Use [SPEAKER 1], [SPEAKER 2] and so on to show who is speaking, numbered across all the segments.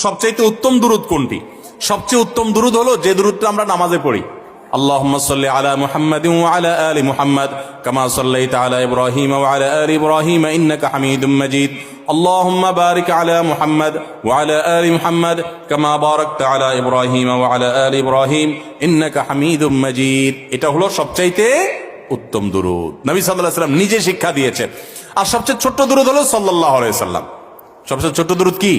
[SPEAKER 1] সবচেয়ে উত্তম দুরুদ কোনটি? সবচেয়ে উত্তম দুরুদ হলো যে দুরুদটা আমরা নামাজে পড়ি। আল্লাহুম্মা সাল্লি আলা মুহাম্মাদিন ওয়া আলা আলি মুহাম্মাদ কামা সাল্লাইতা আলা ইব্রাহিম ওয়া আলা আলি ইব্রাহিম ইন্নাকা হামিদুম মাজিদ। আল্লাহুম্মা বারিক আলা মুহাম্মাদ ওয়া আলা আলি মুহাম্মাদ কামা বারাকতা আলা ইব্রাহিম ওয়া আলা আলি ইব্রাহিম ইন্নাকা হামিদুম মাজিদ। এটা হলো সবচেয়ে উত্তম দুরুদ, নবী সাল্লাল্লাহু আলাইহি ওয়াসাল্লাম নিজে শিক্ষা দিয়েছেন। আর সবচেয়ে ছোট দুরুদ হলো সাল্লাল্লাহু আলাইহি ওয়াসাল্লাম। সবচেয়ে ছোট দুরুদ কি?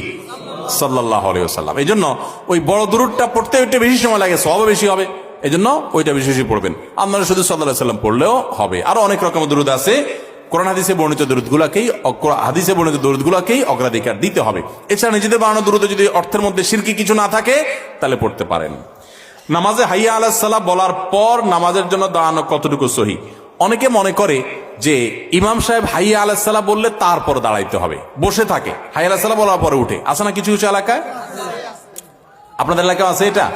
[SPEAKER 1] সাল্লাল্লাহু আলাইহি ওয়াসাল্লাম। এই জন্য ওই বড় দুরুদটা পড়তে একটু বেশি সময় লাগে, সওয়াবও বেশি হবে, এই জন্য ওইটা বেশি বেশি পড়বেন। আপনারা শুধু সাল্লাল্লাহু আলাইহি ওয়াসাল্লাম পড়লেও হবে। আরো অনেক রকমের দুরুদ আছে, কোরআন হাদিসে বর্ণিত দুরুদগুলোকেই অগ্রাধিকার দিতে হবে। এছাড়া নিজেদের বানানো দুরুদে যদি অর্থের মধ্যে শিরকি কিছু না থাকে তাহলে পড়তে পারেন। নামাজে হাইয়া আলাস সালাহ বলার পর নামাজের জন্য দাঁড়ানো কতটুকু সহি? অনেকে মনে করে যে ইমাম সাহেব হাইয়া আলাস সালাহ বললে তারপর দাঁড়াইতে হবে, বসে থাকে, হাইয়া আলাস সালাহ বলার পরে উঠে। আছে না কিছু কিছু এলাকায়? আপনাদের এলাকায় আছে এটা?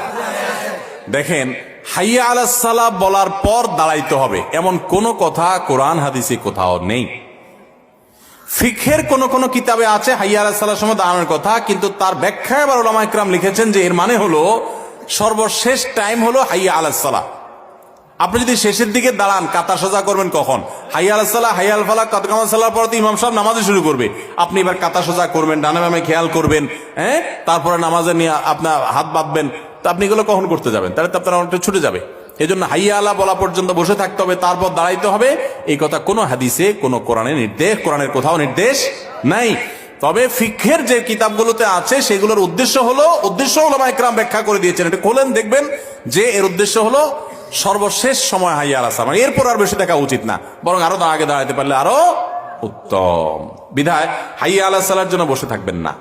[SPEAKER 1] দেখেন, হাইয়া আলাস সালাহ বলার পর দাঁড়াইতে হবে এমন কোন কথা কোরআন হাদিসে কোথাও নেই। ফিকহের কোন কোন কিতাবে আছে হাইয়া আলাস সালাহর সময় দাঁড়ানোর কথা, কিন্তু তার ব্যাখ্যায় আবার উলামায়ে কেরাম লিখেছেন যে এর মানে হলো সর্বশেষ টাইম হলো হাইয়া আলাস সালাহ। আপনি যদি শেষের দিকে দাঁড়ান, কাতা সোজা করবেন কখন? হাইয়া আলাস সালাহ, হাইয়া আল ফালাহ, কাদ কামাত সালাহর পর তো ইমাম সাহেব নামাজে শুরু করবে। আপনি এবার কাতা সোজা করবেন, ডানে বামে খেয়াল করবেন, তারপরে নামাজে নিয়ে আপনার হাত বাঁধবেন। তা আপনি এগুলো কখন করতে যাবেন? তাহলে তো আপনার অনেকটা ছুটে যাবে। এই জন্য হাইয়া আলা বলা পর্যন্ত বসে থাকতে হবে, তারপর দাঁড়াইতে হবে, এই কথা কোনো হাদিসে কোনো কোরআনের কোথাও নির্দেশ নাই। তবে ফিকহের যে কিতাবগুলোতে আছে সেগুলোর উদ্দেশ্য উলামায়ে কেরাম ব্যাখ্যা করে দিয়েছেন। এটা খোলেন, দেখবেন যে এর উদ্দেশ্য হলো সর্বশেষ সময় হাইয়া আলাস সালাহ, এরপর আর বেশি দেখা উচিত না, বরং আরো আগে দাঁড়াইতে পারলে আরো উত্তম। বিধায় হাইয়া আলাস সালাহর জন্য বসে থাকবেন না।